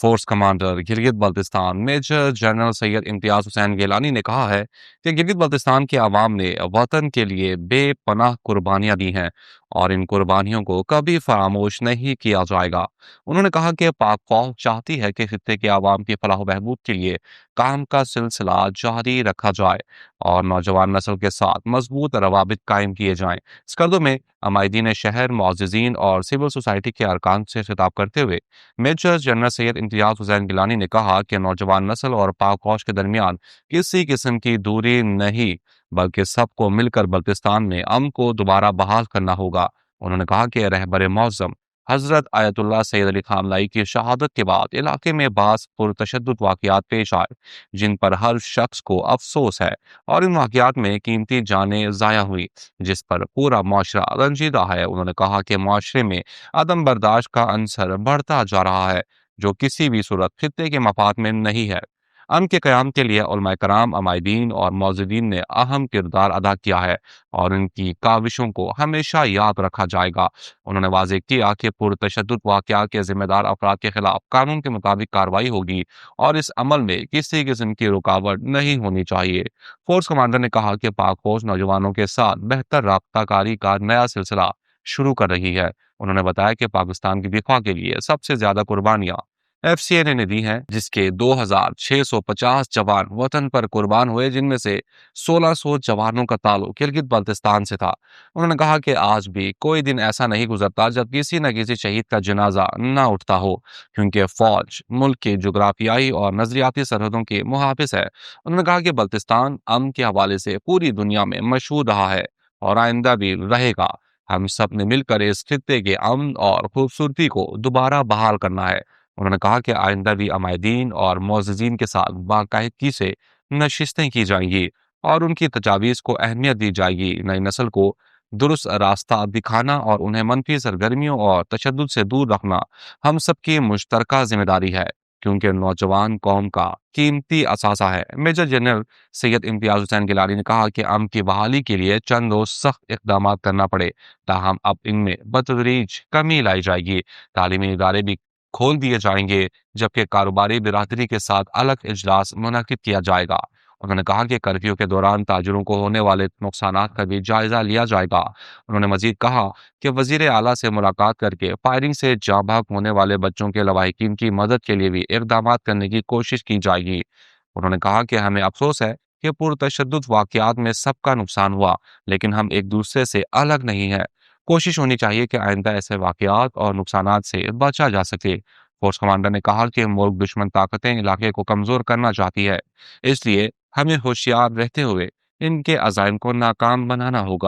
Force commander Gilgit Baltistan major general Syed Imtiaz Hussain Gilani نے کہا ہے کہ گلگت بلتستان کے عوام نے وطن کے لیے بے پناہ قربانیاں دی ہیں اور ان قربانیوں کو کبھی فراموش نہیں کیا جائے گا۔ انہوں نے کہا کہ پاک فوج چاہتی ہے کہ خطے کے عوام کی فلاح و بہبود کے لیے کام کا سلسلہ جاری رکھا جائے اور نوجوان نسل کے ساتھ مضبوط روابط قائم کیے جائیں۔ اسکردو میں عمائدین شہر، معززین اور سول سوسائٹی کے ارکان سے خطاب کرتے ہوئے میجر جنرل سید امتیاز حسین گیلانی نے کہا کہ نوجوان نسل اور پاک فوج کے درمیان کسی قسم کی دوری نہیں، بلکہ سب کو مل کر بلتستان میں امن کو دوبارہ بحال کرنا ہوگا۔ انہوں نے کہا کہ رہبر معظم حضرت آیت اللہ سید علی خامنہ کی شہادت کے بعد علاقے میں بعض پرتشدد واقعات پیش آئے جن پر ہر شخص کو افسوس ہے، اور ان واقعات میں قیمتی جانیں ضائع ہوئی جس پر پورا معاشرہ رنجیدہ ہے۔ انہوں نے کہا کہ معاشرے میں عدم برداشت کا عنصر بڑھتا جا رہا ہے جو کسی بھی صورت خطے کے مفاد میں نہیں ہے۔ امن کے قیام کے لیے علماء کرام، عمائدین اور معززین نے اہم کردار ادا کیا ہے اور ان کی کاوشوں کو ہمیشہ یاد رکھا جائے گا۔ انہوں نے واضح کیا کہ پرتشدد واقعات کے ذمہ دار افراد کے خلاف قانون کے مطابق کارروائی ہوگی اور اس عمل میں کسی قسم کی رکاوٹ نہیں ہونی چاہیے۔ فورس کمانڈر نے کہا کہ پاک فوج نوجوانوں کے ساتھ بہتر رابطہ کاری کا نیا سلسلہ شروع کر رہی ہے۔ انہوں نے بتایا کہ پاکستان کی دفاع کے لیے سب سے زیادہ قربانیاں ایف سی این نے دی ہیں، جس کے 2650 جوان وطن پر قربان ہوئے، جن میں سے 1600 جوانوں کا تعلق گلگت بلتستان سے تھا۔ انہوں نے کہا کہ آج بھی کوئی دن ایسا نہیں گزرتا جب کسی نہ کسی شہید کا جنازہ نہ اٹھتا ہو، کیونکہ فوج ملک کے جغرافیائی اور نظریاتی سرحدوں کے محافظ ہے۔ انہوں نے کہا کہ بلتستان امن کے حوالے سے پوری دنیا میں مشہور رہا ہے اور آئندہ بھی رہے گا۔ ہم سب نے مل کر اس خطے کے امن اور خوبصورتی کو دوبارہ بحال کرنا ہے۔ انہوں نے کہا کہ آئندہ بھی عمائدین اور معززین کے ساتھ باقاعدگی سے نشستیں کی جائیں گی اور ان کی تجاویز کو اہمیت دی جائے گی۔ نئی نسل کو درست راستہ دکھانا اور انہیں منفی سرگرمیوں اور تشدد سے دور رکھنا ہم سب کی مشترکہ ذمہ داری ہے، کیونکہ نوجوان قوم کا قیمتی اثاثہ ہے۔ میجر جنرل سید امتیاز حسین گیلانی نے کہا کہ امن کی بحالی کے لیے چند روز سخت اقدامات کرنا پڑے، تاہم اب ان میں بتدریج کمی لائی جائے گی۔ تعلیمی ادارے بھی کھول دیے جائیں گے، جبکہ کاروباری برادری کے ساتھ الگ اجلاس منعقد کیا جائے گا۔ انہوں نے کہا کہ کرفیو کے دوران تاجروں کو ہونے والے نقصانات کا بھی جائزہ لیا جائے گا۔ انہوں نے مزید کہا کہ وزیر اعلیٰ سے ملاقات کر کے فائرنگ سے جاں بحق ہونے والے بچوں کے لواحقین کی مدد کے لیے بھی اقدامات کرنے کی کوشش کی جائے گی۔ انہوں نے کہا کہ ہمیں افسوس ہے کہ پرتشدد واقعات میں سب کا نقصان ہوا، لیکن ہم ایک دوسرے سے الگ نہیں ہیں۔ کوشش ہونی چاہیے کہ آئندہ ایسے واقعات اور نقصانات سے بچا جا سکے۔ فورس کمانڈر نے کہا کہ ملک دشمن طاقتیں علاقے کو کمزور کرنا چاہتی ہے، اس لیے ہمیں ہوشیار رہتے ہوئے ان کے عزائم کو ناکام بنانا ہوگا۔